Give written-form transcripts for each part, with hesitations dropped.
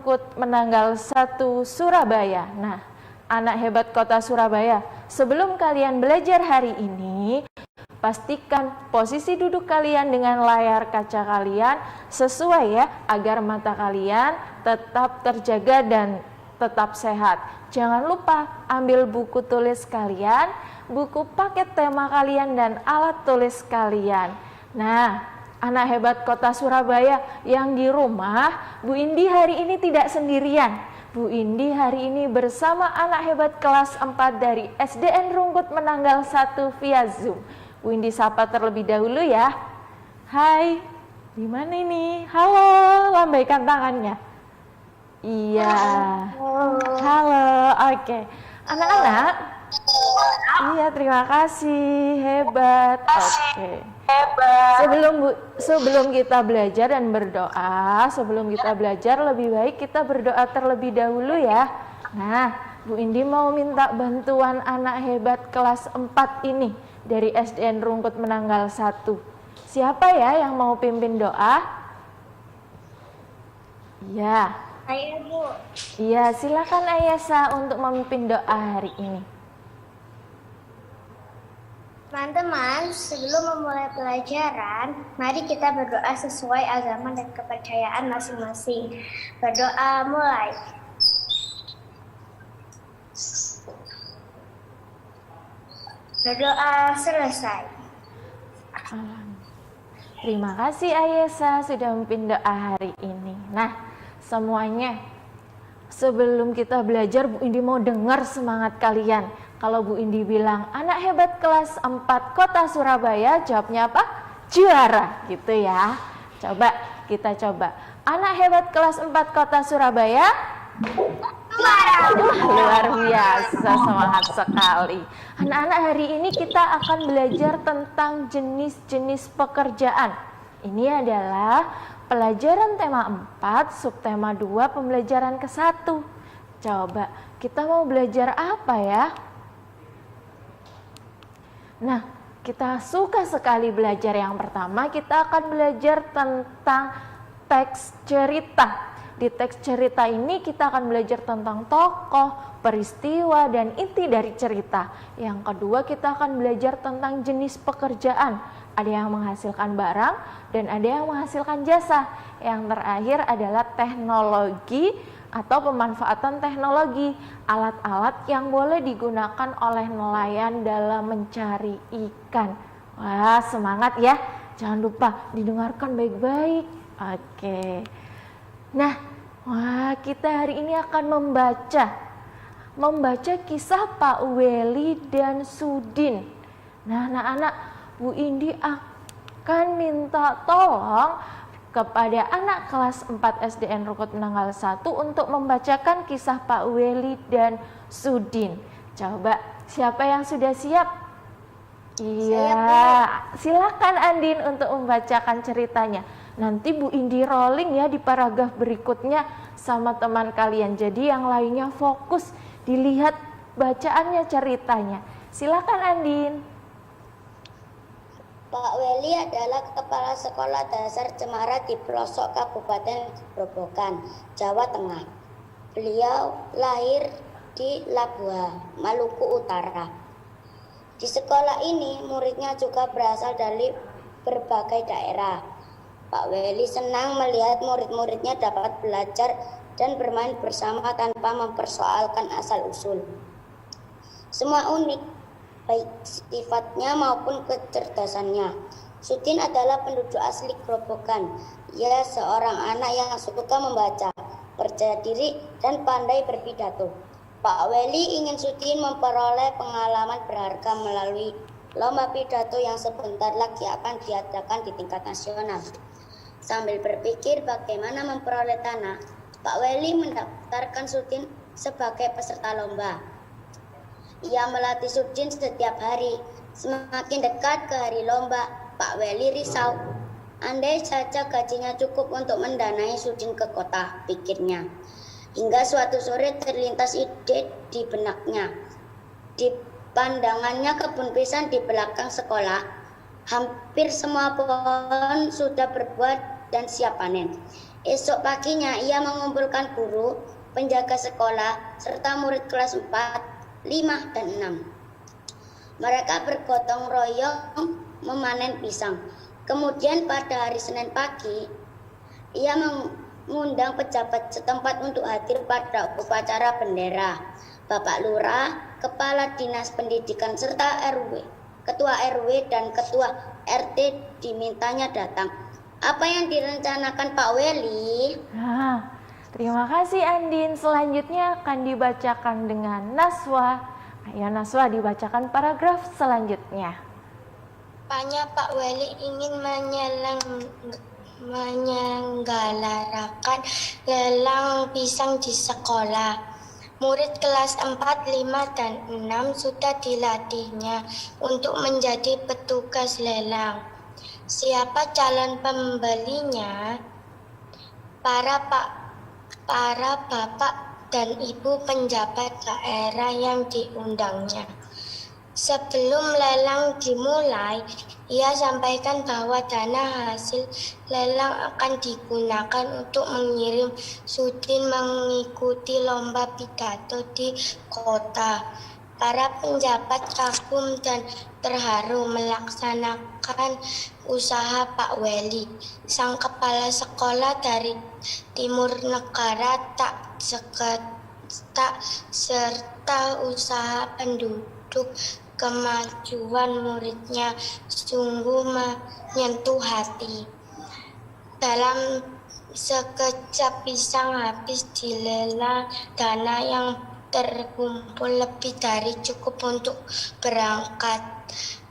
Rungkut Menanggal 1 Surabaya. Nah, anak hebat kota Surabaya, sebelum kalian belajar hari ini, pastikan posisi duduk kalian dengan layar kaca kalian sesuai ya, agar mata kalian tetap terjaga dan tetap sehat. Jangan lupa ambil buku tulis kalian, buku paket tema kalian, dan alat tulis kalian. Nah, anak hebat kota Surabaya yang di rumah, Bu Indi hari ini tidak sendirian. Bu Indi hari ini bersama anak hebat kelas 4 dari SDN Rungkut Menanggal 1 via Zoom. Bu Indi sapa terlebih dahulu ya. Hai, di mana ini? Halo, lambaikan tangannya. Iya. Halo, oke. Anak-anak, iya, terima kasih, hebat. Oke. Sebelum kita belajar dan berdoa, sebelum kita belajar lebih baik kita berdoa terlebih dahulu ya. Nah, Bu Indi mau minta bantuan anak hebat kelas 4 ini dari SDN Rungkut Menanggal 1. Siapa ya yang mau pimpin doa? Iya. Ayo Bu. Iya, silakan Ayasa untuk memimpin doa hari ini. Teman-teman, sebelum memulai pelajaran, mari kita berdoa sesuai agama dan kepercayaan masing-masing. Berdoa mulai. Berdoa selesai. Terima kasih Ayesa sudah memimpin doa hari ini. Nah, semuanya, sebelum kita belajar, Bu Indi mau dengar semangat kalian. Kalau Bu Indi bilang anak hebat kelas 4 kota Surabaya, jawabnya apa? Juara, gitu ya. Coba, kita coba. Anak hebat kelas 4 kota Surabaya? Luar biasa, semangat sekali. Anak-anak, hari ini kita akan belajar tentang jenis-jenis pekerjaan. Ini adalah pelajaran tema 4, subtema 2, pembelajaran ke-1. Coba, kita mau belajar apa ya? Nah, kita suka sekali belajar. Yang pertama, kita akan belajar tentang teks cerita. Di teks cerita ini kita akan belajar tentang tokoh, peristiwa, dan inti dari cerita. Yang kedua, kita akan belajar tentang jenis pekerjaan. Ada yang menghasilkan barang dan ada yang menghasilkan jasa. Yang terakhir adalah teknologi atau pemanfaatan teknologi, alat-alat yang boleh digunakan oleh nelayan dalam mencari ikan. Wah, semangat ya. Jangan lupa didengarkan baik-baik. Oke. Nah, kita hari ini akan membaca kisah Pak Weli dan Sudin. Nah, anak-anak, Bu Indi akan minta tolong kepada anak kelas 4 SDN Rungkut Menanggal 1 untuk membacakan kisah Pak Weli dan Sudin. Coba, siapa yang sudah siap? Iya, silakan Andin untuk membacakan ceritanya. Nanti Bu Indi rolling ya di paragraf berikutnya sama teman kalian. Jadi yang lainnya fokus dilihat bacaannya, ceritanya. Silakan Andin. Pak Weli adalah kepala sekolah dasar Cemara di pelosok Kabupaten Grobogan, Jawa Tengah. Beliau lahir di Labuha, Maluku Utara. Di sekolah ini muridnya juga berasal dari berbagai daerah. Pak Weli senang melihat murid-muridnya dapat belajar dan bermain bersama tanpa mempersoalkan asal-usul. Semua unik, baik sifatnya maupun kecerdasannya. Sudin adalah penduduk asli Grobogan. Ia seorang anak yang suka membaca, percaya diri, dan pandai berpidato. Pak Weli ingin Sudin memperoleh pengalaman berharga melalui lomba pidato yang sebentar lagi akan diadakan di tingkat nasional. Sambil berpikir bagaimana memperoleh tanah, Pak Weli mendaftarkan Sudin sebagai peserta lomba. Ia melatih Sudin setiap hari. Semakin dekat ke hari lomba, Pak Weli risau. Andai saja gajinya cukup untuk mendanai Sudin ke kota, pikirnya. Hingga suatu sore terlintas ide di benaknya. Di pandangannya kebun pisang di belakang sekolah. Hampir semua pohon sudah berbuah dan siap panen. Esok paginya ia mengumpulkan guru, penjaga sekolah, serta murid kelas 4, 5, dan 6. Mereka bergotong royong memanen pisang. Kemudian pada hari Senin pagi, ia mengundang pejabat setempat untuk hadir pada upacara bendera. Bapak Lurah, Kepala Dinas Pendidikan, serta Ketua RW dan Ketua RT dimintanya datang. Apa yang direncanakan Pak Weli? Nah, terima kasih Andin. Selanjutnya akan dibacakan dengan Naswa. Ayo Naswa, dibacakan paragraf selanjutnya. Rupanya Pak Weli ingin menyelenggarakan lelang pisang di sekolah. Murid kelas 4, 5, dan 6 sudah dilatihnya untuk menjadi petugas lelang. Siapa calon pembelinya? Para bapak dan ibu penjabat daerah yang diundangnya. Sebelum lelang dimulai, ia sampaikan bahwa dana hasil lelang akan digunakan untuk mengirim Sudin mengikuti lomba pidato di kota. Para penjabat kagum dan terharu melaksanakan usaha Pak Weli. Sang kepala sekolah dari timur negara tak serta usaha penduduk kemajuan muridnya sungguh menyentuh hati. Dalam sekejap pisang habis dilelang, dana yang terkumpul lebih dari cukup untuk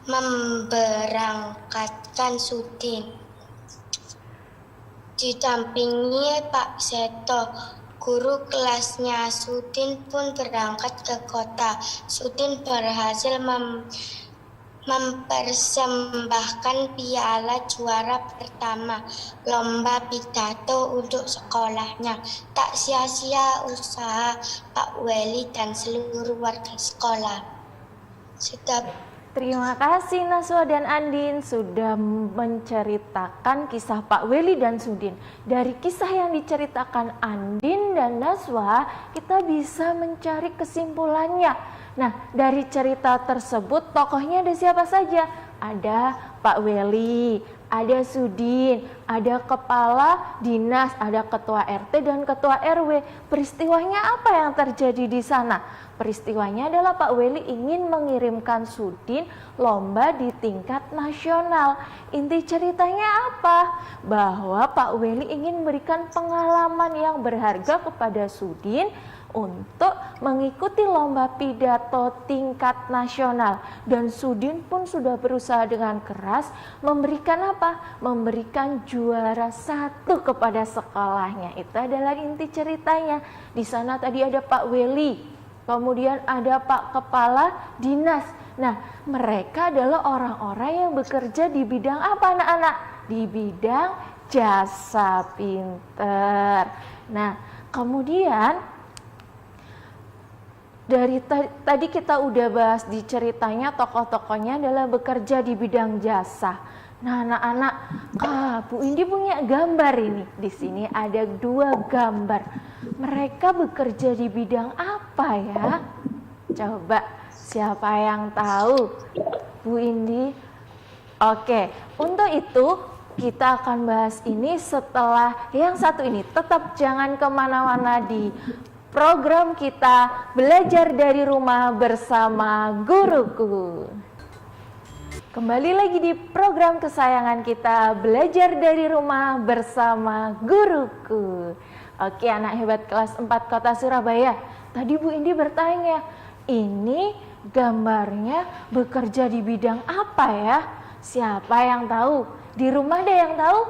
memberangkatkan Sudin. Didampingi Pak Seto, guru kelasnya, Sudin pun berangkat ke kota. Sudin berhasil mempersembahkan piala juara pertama lomba pidato untuk sekolahnya. Tak sia-sia usaha Pak Weli dan seluruh warga sekolah. Terima kasih Naswa dan Andin sudah menceritakan kisah Pak Weli dan Sudin. Dari kisah yang diceritakan Andin dan Naswa, kita bisa mencari kesimpulannya. Nah, dari cerita tersebut tokohnya ada siapa saja? Ada Pak Weli, ada Sudin, ada kepala dinas, ada ketua RT dan ketua RW. Peristiwanya apa yang terjadi di sana? Peristiwanya adalah Pak Weli ingin mengirimkan Sudin lomba di tingkat nasional. Inti ceritanya apa? Bahwa Pak Weli ingin memberikan pengalaman yang berharga kepada Sudin untuk mengikuti lomba pidato tingkat nasional. Dan Sudin pun sudah berusaha dengan keras memberikan apa? Memberikan juara 1 kepada sekolahnya. Itu adalah inti ceritanya. Di sana tadi ada Pak Weli, kemudian ada Pak Kepala Dinas. Nah, mereka adalah orang-orang yang bekerja di bidang apa anak-anak? Di bidang jasa pinter. Nah, kemudian dari tadi kita udah bahas di ceritanya, tokoh-tokohnya adalah bekerja di bidang jasa. Nah, anak-anak, Bu Indi punya gambar ini. Di sini ada 2 gambar. Mereka bekerja di bidang apa ya? Coba, siapa yang tahu? Bu Indi? Oke, untuk itu kita akan bahas ini setelah yang satu ini. Tetap jangan kemana-mana di program kita Belajar dari Rumah bersama Guruku. Kembali lagi di program kesayangan kita Belajar dari Rumah bersama Guruku. Oke, anak hebat kelas 4 Kota Surabaya. Tadi Bu Indi bertanya, ini gambarnya bekerja di bidang apa ya? Siapa yang tahu? Di rumah ada yang tahu?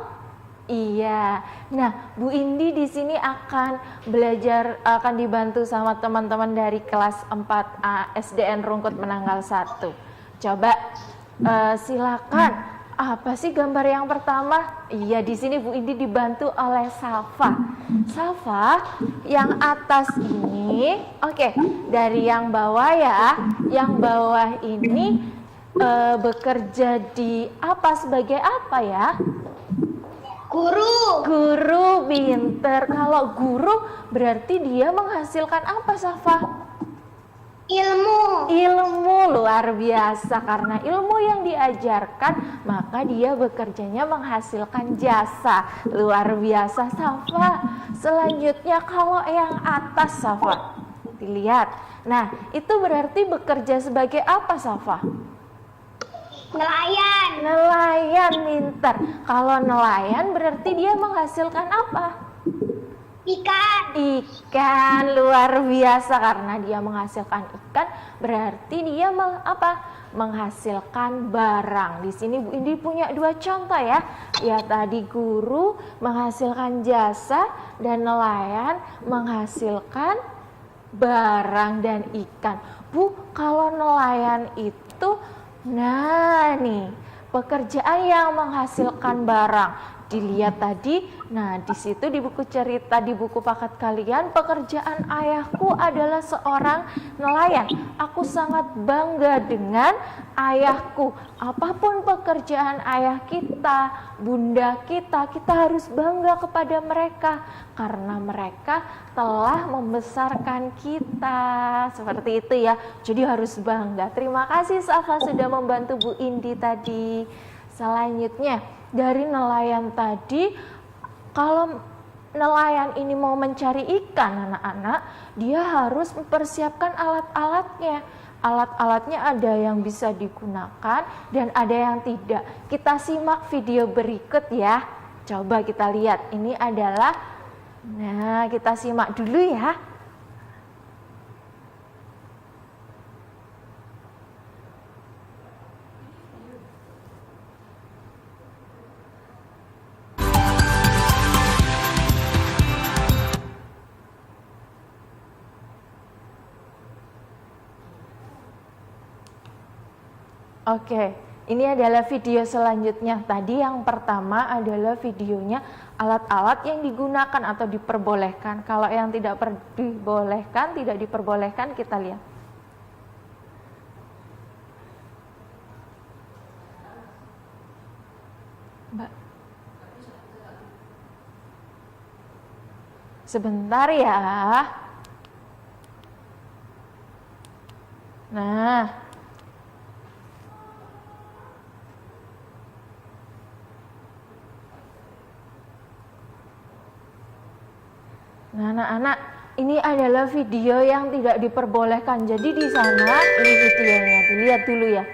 Iya. Nah, Bu Indi di sini akan belajar, akan dibantu sama teman-teman dari kelas 4A SDN Rungkut Menanggal 1. Coba silakan. Apa sih gambar yang pertama? Iya, di sini Bu Indi dibantu oleh Safa. Safa, yang atas ini, oke, dari yang bawah ya. Yang bawah ini bekerja di apa, sebagai apa ya? Guru. Guru, pinter. Kalau guru berarti dia menghasilkan apa, Safa? Ilmu. Ilmu, luar biasa. Karena ilmu yang diajarkan, maka dia bekerjanya menghasilkan jasa. Luar biasa, Safa. Selanjutnya kalau yang atas, Safa, dilihat. Nah, itu berarti bekerja sebagai apa, Safa? Nelayan. Nelayan, pinter. Kalau nelayan berarti dia menghasilkan apa? Ikan. Ikan, luar biasa. Karena dia menghasilkan ikan, berarti dia menghasilkan barang. Di sini Bu Indi punya dua contoh ya. Ya tadi guru menghasilkan jasa dan nelayan menghasilkan barang dan ikan. Bu, kalau nelayan itu, nah nih, pekerjaan yang menghasilkan barang. Dilihat tadi, nah di situ di buku cerita, di buku paket kalian, pekerjaan ayahku adalah seorang nelayan. Aku sangat bangga dengan ayahku. Apapun pekerjaan ayah kita, bunda kita harus bangga kepada mereka. Karena mereka telah membesarkan kita. Seperti itu ya, jadi harus bangga. Terima kasih Safa sudah membantu Bu Indi tadi. Selanjutnya, dari nelayan tadi, kalau nelayan ini mau mencari ikan anak-anak, dia harus mempersiapkan alat-alatnya. Alat-alatnya ada yang bisa digunakan dan ada yang tidak. Kita simak video berikut ya. Coba kita lihat, ini adalah, nah kita simak dulu ya. Oke, ini adalah video selanjutnya. Tadi yang pertama adalah videonya alat-alat yang digunakan atau diperbolehkan. Kalau yang tidak diperbolehkan, kita lihat. Mbak, sebentar ya. Nah, anak-anak, ini adalah video yang tidak diperbolehkan. Jadi di sana ini videonya, dilihat dulu ya.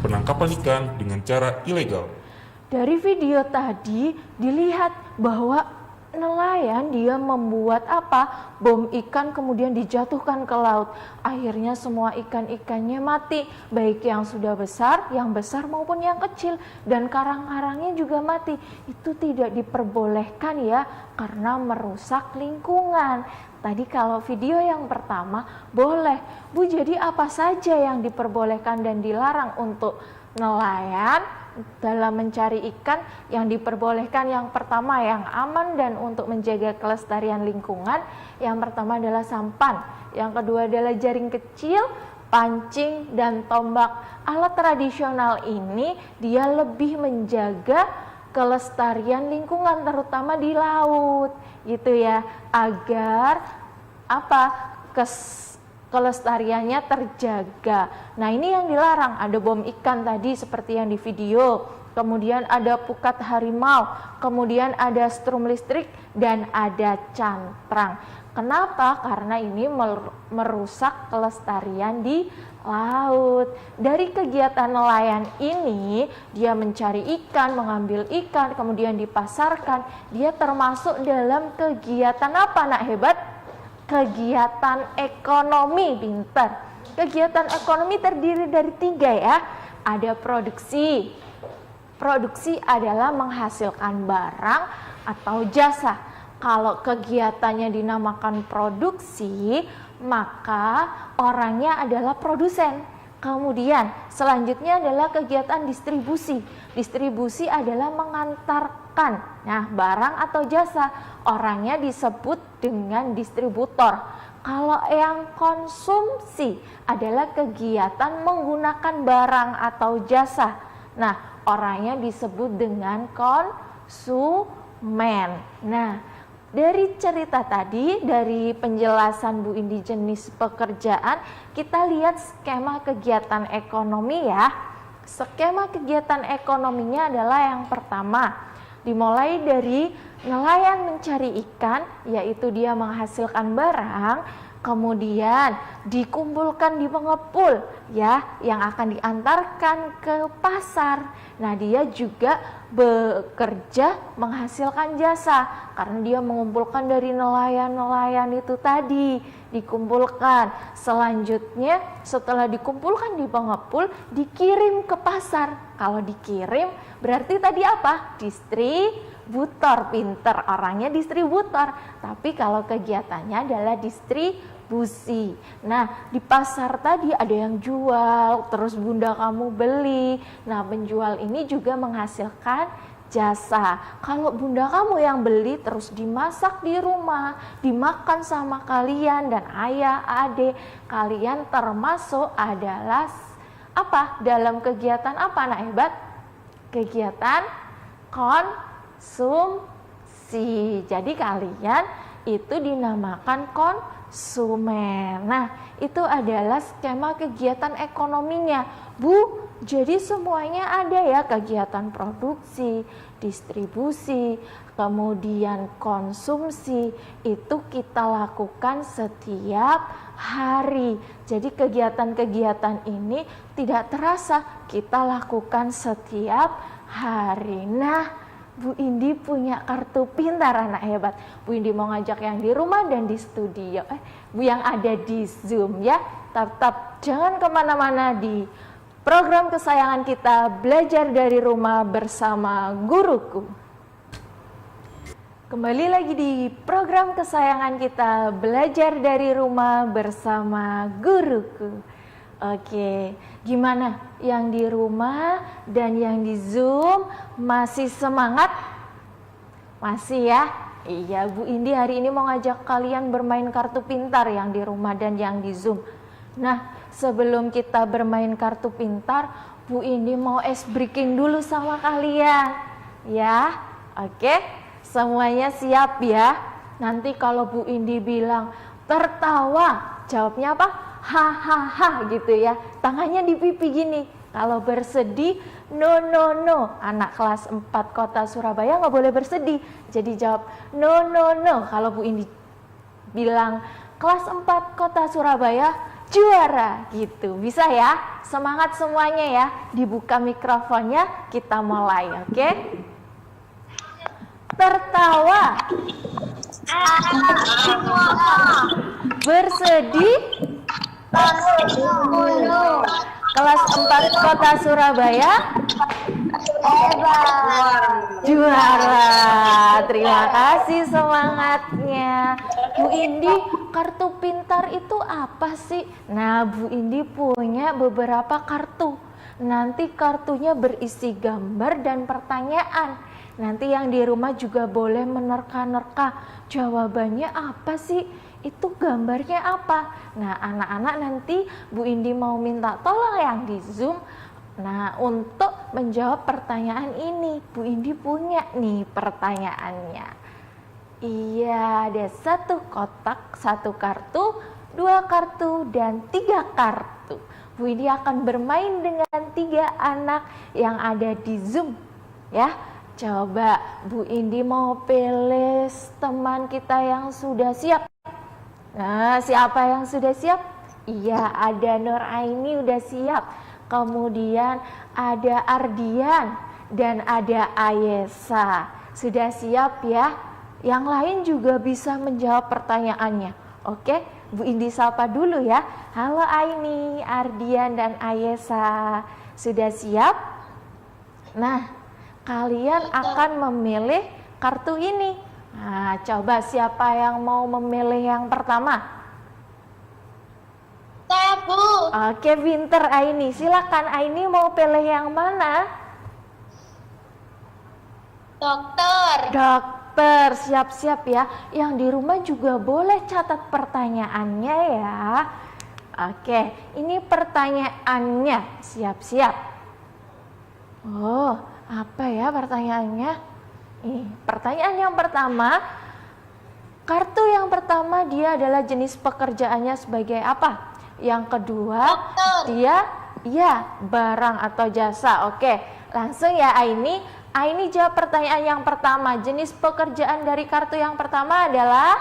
Penangkapan ikan dengan cara ilegal. Dari video tadi dilihat bahwa nelayan dia membuat apa? Bom ikan kemudian dijatuhkan ke laut. Akhirnya semua ikan-ikannya mati, baik yang sudah besar, yang besar maupun yang kecil, dan karang-karangnya juga mati. Itu tidak diperbolehkan ya, karena merusak lingkungan. Tadi kalau video yang pertama boleh. Bu, jadi apa saja yang diperbolehkan dan dilarang untuk nelayan dalam mencari ikan? Yang diperbolehkan yang pertama yang aman dan untuk menjaga kelestarian lingkungan. Yang pertama adalah sampan, yang kedua adalah jaring kecil, pancing, dan tombak. Alat tradisional ini dia lebih menjaga kelestarian lingkungan terutama di laut gitu ya, agar kelestariannya terjaga. Nah, ini yang dilarang, ada bom ikan tadi seperti yang di video, kemudian ada pukat harimau, kemudian ada strum listrik, dan ada cantrang. Kenapa? Karena ini merusak kelestarian di laut. Dari kegiatan nelayan ini, dia mencari ikan, mengambil ikan, kemudian dipasarkan. Dia termasuk dalam kegiatan apa, anak hebat? Kegiatan ekonomi, pinter. Kegiatan ekonomi terdiri dari 3 ya. Ada produksi. Produksi adalah menghasilkan barang atau jasa. Kalau kegiatannya dinamakan produksi, maka orangnya adalah produsen. Kemudian selanjutnya adalah kegiatan distribusi. Distribusi adalah mengantarkan barang atau jasa. Orangnya disebut dengan distributor. Kalau yang konsumsi adalah kegiatan menggunakan barang atau jasa. Nah, orangnya disebut dengan konsumen. Nah, dari cerita tadi, dari penjelasan Bu Indi jenis pekerjaan, kita lihat skema kegiatan ekonomi ya. Skema kegiatan ekonominya adalah yang pertama, dimulai dari nelayan mencari ikan, yaitu dia menghasilkan barang, kemudian dikumpulkan di pengepul ya, yang akan diantarkan ke pasar. Nah, dia juga bekerja menghasilkan jasa karena dia mengumpulkan dari nelayan-nelayan itu tadi, dikumpulkan. Selanjutnya setelah dikumpulkan di pengepul, dikirim ke pasar. Kalau dikirim berarti tadi apa? Distributor, pinter orangnya distributor. Tapi kalau kegiatannya adalah distribusi. Nah, di pasar tadi ada yang jual, terus bunda kamu beli. Nah, penjual ini juga menghasilkan jasa. Kalau bunda kamu yang beli, terus dimasak di rumah, dimakan sama kalian dan ayah, adik, kalian termasuk adalah apa? Dalam kegiatan apa anak hebat? Kegiatan konsumsi. Jadi kalian itu dinamakan konsumen. Nah, itu adalah skema kegiatan ekonominya, Bu. Jadi semuanya ada ya, kegiatan produksi, distribusi, kemudian konsumsi, itu kita lakukan setiap hari. Jadi kegiatan-kegiatan ini tidak terasa kita lakukan setiap hari. Nah, Bu Indi punya kartu pintar anak hebat. Bu Indi mau ngajak yang di rumah dan di studio, yang ada di Zoom ya. Tetap jangan kemana-mana di program kesayangan kita, belajar dari rumah bersama guruku. Kembali lagi di program kesayangan kita, belajar dari rumah bersama guruku. Oke, gimana yang di rumah dan yang di Zoom masih semangat? Masih ya? Iya, Bu Indi hari ini mau ngajak kalian bermain kartu pintar yang di rumah dan yang di Zoom. Nah, sebelum kita bermain kartu pintar, Bu Indi mau ice breaking dulu sama kalian. Ya, oke? Semuanya siap ya? Nanti kalau Bu Indi bilang tertawa, jawabnya apa? Hahaha gitu ya, tangannya di pipi gini. Kalau bersedih, no no no. Anak kelas 4 kota Surabaya nggak boleh bersedih, jadi jawab no no no. Kalau Bu Indi bilang kelas 4 kota Surabaya juara gitu, bisa ya? Semangat semuanya ya, dibuka mikrofonnya, kita mulai, oke? Tertawa, bersedih, kelas 4 kota Surabaya juara. Terima kasih semangatnya. Bu Indi, kartu pintar itu apa sih? Nah, Bu Indi punya beberapa kartu. Nanti kartunya berisi gambar dan pertanyaan. Nanti yang di rumah juga boleh menerka-nerka jawabannya apa sih? Itu gambarnya apa? Nah, anak-anak nanti Bu Indi mau minta tolong yang di Zoom. Nah, untuk menjawab pertanyaan ini, Bu Indi punya nih pertanyaannya. Iya, ada 1 kotak, 1 kartu, 2 kartu, dan 3 kartu. Bu Indi akan bermain dengan 3 anak yang ada di Zoom. Ya, coba Bu Indi mau pilih teman kita yang sudah siap. Nah, siapa yang sudah siap? Iya, ada Nur Aini udah siap. Kemudian ada Ardian dan ada Ayesa. Sudah siap ya? Yang lain juga bisa menjawab pertanyaannya. Oke, Bu Indi sapa dulu ya. Halo Aini, Ardian dan Ayesa. Sudah siap? Nah, kalian akan memilih kartu ini. Nah, coba siapa yang mau memilih yang pertama? Saya, Bu. Oke, pinter Aini. Silakan Aini mau pilih yang mana? Dokter. Dokter, siap-siap ya. Yang di rumah juga boleh catat pertanyaannya ya. Oke, ini pertanyaannya. Siap-siap. Oh, apa ya pertanyaannya? Pertanyaan yang pertama, kartu yang pertama dia adalah jenis pekerjaannya sebagai apa? Yang kedua, dia barang atau jasa. Oke, langsung ya Aini. Aini jawab pertanyaan yang pertama. Jenis pekerjaan dari kartu yang pertama adalah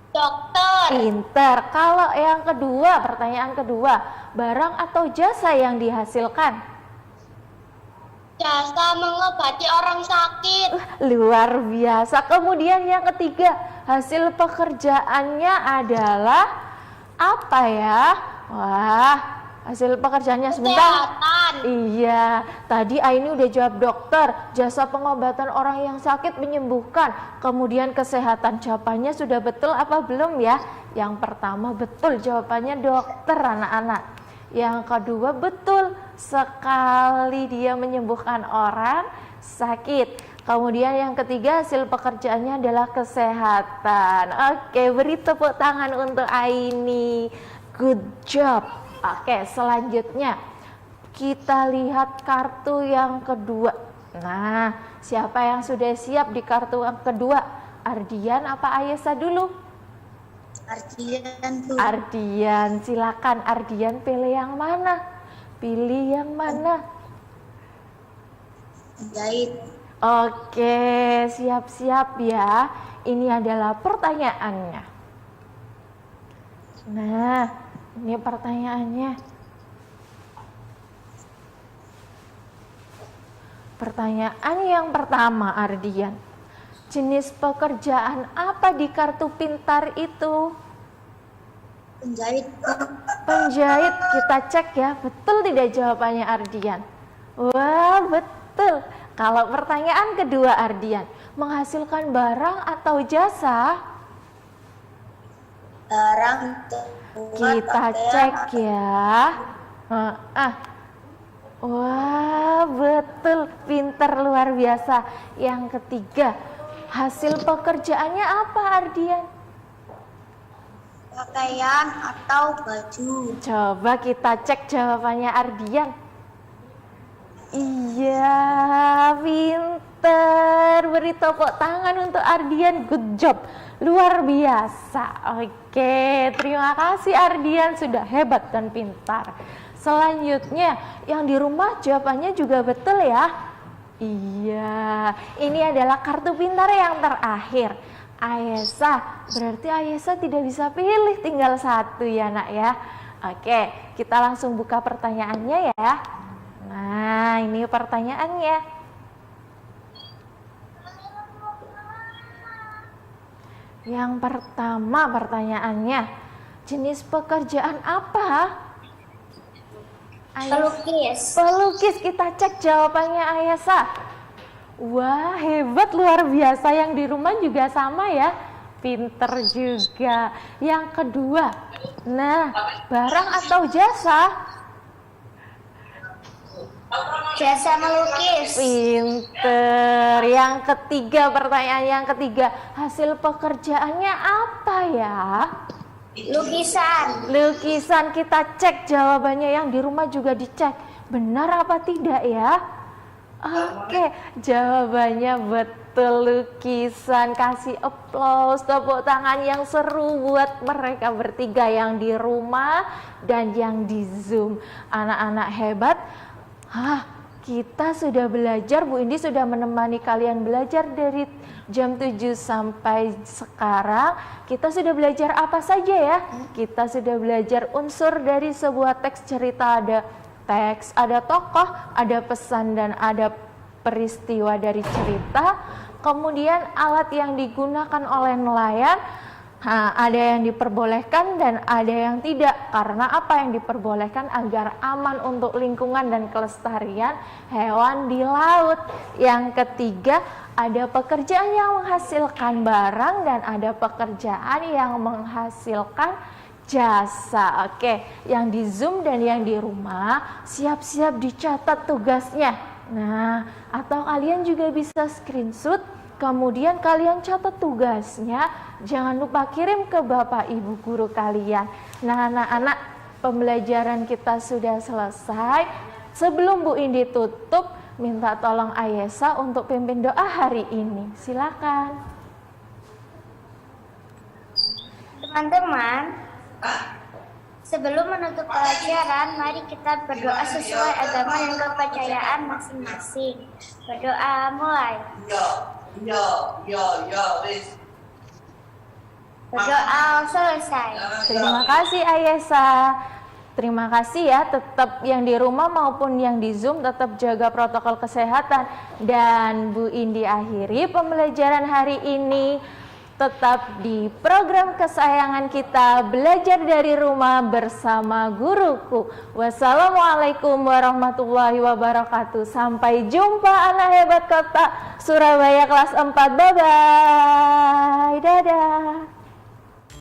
Dokter. pinter. Kalau yang kedua, pertanyaan kedua, barang atau jasa yang dihasilkan? Jasa mengobati orang sakit. Luar biasa. Kemudian yang ketiga, hasil pekerjaannya adalah apa ya? Wah, hasil pekerjaannya sebentar. Kesehatan. Iya, tadi Aini udah jawab dokter, jasa pengobatan orang yang sakit menyembuhkan. Kemudian kesehatan, jawabannya sudah betul apa belum ya? Yang pertama betul jawabannya dokter anak-anak. Yang kedua betul sekali dia menyembuhkan orang sakit. Kemudian yang ketiga hasil pekerjaannya adalah kesehatan. Oke, beri tepuk tangan untuk Aini. Good job. Oke, selanjutnya kita lihat kartu yang kedua. Nah, siapa yang sudah siap di kartu yang kedua? Ardian apa Ayesa dulu? Ardian, Bu. Ardian, silakan Ardian pilih yang mana? Pilih yang mana? Jahit. Oke, siap-siap ya. Ini adalah pertanyaannya. Nah, ini pertanyaannya. Pertanyaan yang pertama, Ardian. Jenis pekerjaan apa di kartu pintar itu? Penjahit. Penjahit, kita cek ya, betul tidak jawabannya Ardian? Wah, betul. Kalau pertanyaan kedua Ardian, menghasilkan barang atau jasa? Barang. Kita cek ya. Wah, betul, pinter luar biasa. Yang ketiga, hasil pekerjaannya apa Ardian? Pakaian atau baju. Coba kita cek jawabannya Ardian. Iya, pinter. Beri tepuk tangan untuk Ardian. Good job. Luar biasa. Oke, terima kasih Ardian. Sudah hebat dan pintar. Selanjutnya, yang di rumah jawabannya juga betul ya. Iya, ini adalah kartu pintar yang terakhir. Ayesa, berarti Ayesa tidak bisa pilih, tinggal satu ya nak ya. Oke, kita langsung buka pertanyaannya ya. Nah, ini pertanyaannya. Yang pertama pertanyaannya, jenis pekerjaan apa? Pelukis. Pelukis, kita cek jawabannya Ayesa. Wah, hebat luar biasa. Yang di rumah juga sama ya. Pinter juga. Yang kedua, nah, barang atau jasa? Jasa melukis. Pinter. Yang ketiga, pertanyaan yang ketiga, hasil pekerjaannya apa ya? Lukisan. Lukisan, kita cek jawabannya. Yang di rumah juga dicek. Benar apa tidak ya? Oke, jawabannya betul, lukisan. Kasih aplaus, tepuk tangan yang seru buat mereka bertiga yang di rumah dan yang di Zoom. Anak-anak hebat. Kita sudah belajar, Bu Indi sudah menemani kalian belajar dari jam 7 sampai sekarang. Kita sudah belajar apa saja ya? Kita sudah belajar unsur dari sebuah teks cerita. Ada teks, ada tokoh, ada pesan, dan ada peristiwa dari cerita. Kemudian alat yang digunakan oleh nelayan, Ada yang diperbolehkan dan ada yang tidak. Karena apa? Yang diperbolehkan agar aman untuk lingkungan dan kelestarian hewan di laut. Yang ketiga, ada pekerjaan yang menghasilkan barang dan ada pekerjaan yang menghasilkan jasa. Oke, yang di Zoom dan yang di rumah siap-siap dicatat tugasnya. Nah, atau kalian juga bisa screenshot, kemudian kalian catat tugasnya. Jangan lupa kirim ke Bapak Ibu guru kalian. Nah, anak-anak, pembelajaran kita sudah selesai. Sebelum Bu Indi tutup, minta tolong Ayesa untuk pimpin doa hari ini. Silakan. Teman-teman, sebelum menutup pelajaran, mari kita berdoa sesuai agama dan kepercayaan masing-masing. Berdoa mulai. Berdoa selesai. Terima kasih Ayesa. Terima kasih ya, tetap yang di rumah maupun yang di Zoom tetap jaga protokol kesehatan. Dan Bu Indi akhiri pembelajaran hari ini tetap di program kesayangan kita, belajar dari rumah bersama guruku. Wassalamualaikum warahmatullahi wabarakatuh. Sampai jumpa anak hebat kota Surabaya kelas 4. Bye-bye. Dadah.